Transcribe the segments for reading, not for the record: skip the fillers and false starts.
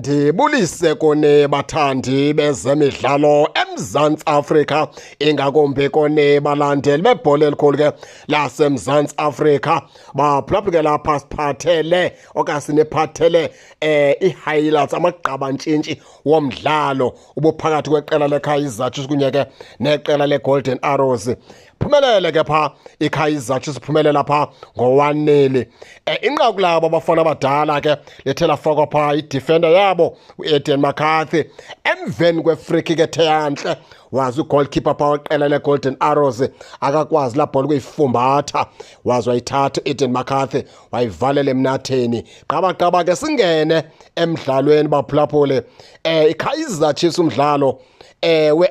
Ndibulise kone bathandi bezemidlalo eMzantsi Afrika, ingakumbi kone balandeli bebhola elikhulu ke laseMzantsi Afrika. Baphulaphula lapha siphathele okanye siniphathele i-highlights, amagqabantshintshi womdlalo ubuphakathi kweqela leKaizer Chiefs kunye ke neqela leGolden Arrows. Phumelele ke pha iKaizer Chiefs, phumelela pha ngo-1-0. Inqaku labo abafana abadala ke lithe lafakwa pha idefender yabo uEden McCarthy emveni kwe-free kick ethe yantle, wazi ugoalkeeper pha weqela leGolden Arrows akakwazi la bhola ukuyifumbatha, wazi wayithatha uEden McCarthy wayivalela emnatheni. Qaba ke singene emdlalweni baphulaphule. iKaizer Chiefs umdlalo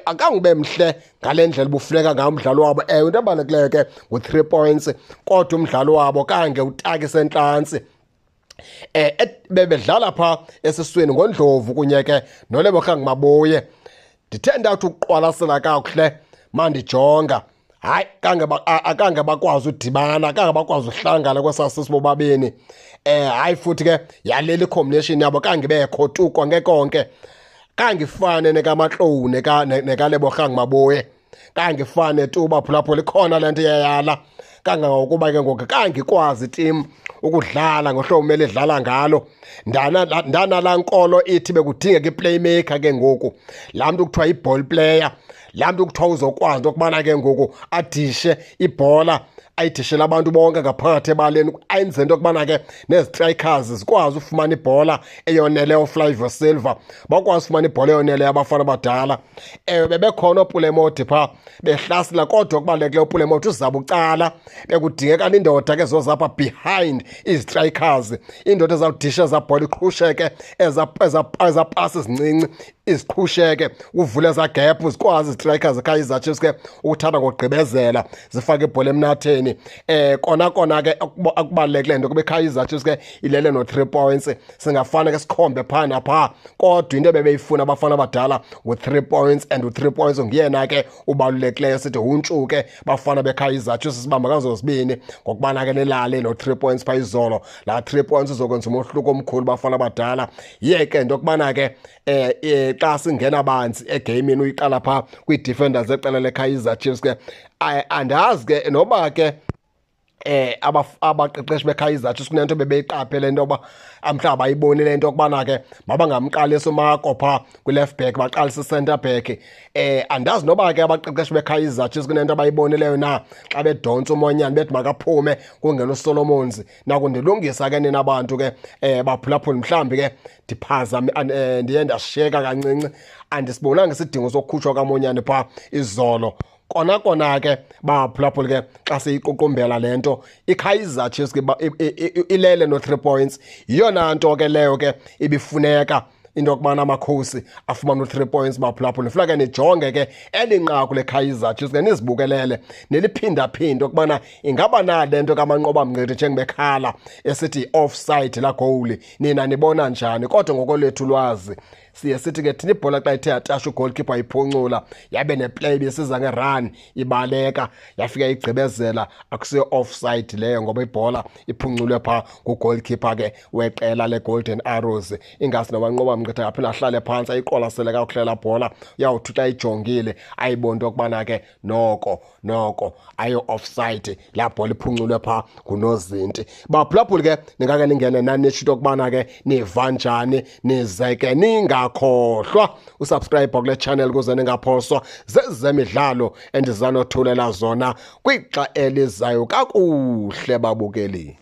akangube mhle ngale ndlela bufuneka ngayo umdlalo wabo. Into ebalulekileyo ke ngu-3 points, kodwa umdlalo wabo kange utakise entlantsi. Bebedlala pha esiswini ngoNdlovu kunye ke noLebogang Mabuye. Ndithe ndathi ukuqwalasela kakuhle mandijonga, hayi akange bakwazi udibana, akange bakwazi uhlangana kwesasisi bobabini. Hayi futhi ke yalela i-combination yabo kange bekho tu konke konke, kange ifane nekaMatlou nekalebogang Mabuye, kange ifane tu baphulaphula. Ikhona le nto iyayala kangangokuba ke ngoku kange ikwazi itim ukudlala ngohlobo umele idlala ngalo. Ndanala nkolo ithi bekudingeka i-playmaker ke ngoku, laa mntu kuthiwa yi-ball player, laa mntu kuthiwa uzokwazi into yokubana ke ngoku adishe ibhola, ayidishele abantu bonke ngaphakathi ebaleni, ayenze into yokubana ke nezi-strikers zikwazi ufumana ibhola eyoneleyo. Flavio Silva bakwazi ufumana ibhola eyoneleyo abafana abadala. Bebekhona oPulemoti pha behlasela, kodwa okubalulekileyo uPulemoti uzabucala. Bekudingeka indoda ke zozapha behind izi-strikers, indoda ezawudisha ezabhola iqhusheke, ezapasi ezincinci iziqhusheke, uvule eza gap zikwazi izi-strikers eKaizer Chiefs ke ukuthatha ngokugqibezela zifake ibhola emnatheni. Kona ke akubalulekile into kuba iKaizer Chiefs ke ilele no-3 points. Singafane ke sikhombe phaa naphaa, kodwa into ebebeyifuna abafana abadala ngu-3 points, and u-3 points nguyena ke ubalulekileyo. Sithi huntshuke bafana beKaizer Chiefs, sibamba kazozibini ngokubana ke nilale no-3 points phaa izolo. La 3 points uzokwenza umohluko omkhulu bafana abadala. Yeke into yokubana ke xa singena banzi egamini uyiqala phaa kwii-defenders zeqela leKaizer Chiefs ke andazi ke noba ke abaqeqeshi beKaizer Chiefs kunento bebeyiqaphele into yoba mhlawumbi bayibonile into yokubana ke mabangamqalisi uMarco phaa kwi-left back baqalise i-centre back. Andazi noba ke abaqeqeshi beKaizer Chiefs kunento abayibonileyo na xa bedontsa uMonyane bethi makaphume kungena uSolomons. Nakundilungisa ke nina abantu ke baphulaphula, mhlawumbi ke ndiye ndashiyeka kancinci, andisibonanga isidingo sokukhutshwa kaMonyane phaa izolo. Kona ke baphulaphula ke xa siyiququmbela le nto iKaizer Chiefs ke ilele no-3 points. Yiyona nto ke leyo ke ibifuneka into yokubana amakhosi afumane u-3 points baphulaphula. Funeka nijonge ke eli nqaku leKaizer Chiefs ke nizibukelele, niliphindaphinda ukubana ingaba na le nto kaManqoba Mngqithi njengebekhala esithi offside la goal, nina nibona njani? Kodwa ngokolethu ulwazi siye sithi ke thina ibhola xa ithe yatasha ugoalkeeper ayiphuncula yabe neplay besiza ngerun ibaleka yafika igqibezela, akusiyo offside leyo ngoba ibhola iphuncule phaa ngugoalkeeper ke weqela leGolden Arrows. Ingasi noManqoba Mngqithi aphinda ahlale phantsi ayiqwalasele kakuhle laa bhola, uyawuthi xa ijongile ayibone into yokubana ke noko ayo offside, laa bhola iphuncule phaa ngunozinti. Baphulaphuli ke ningake ningene nanitsho into yokubana ke niva njani, nize ke ngakhohlwa usubscribe kule channel ukuze ningaphoswa zezemidlalo endizanothulela zona kwixa elizayo kakuhle babukeli.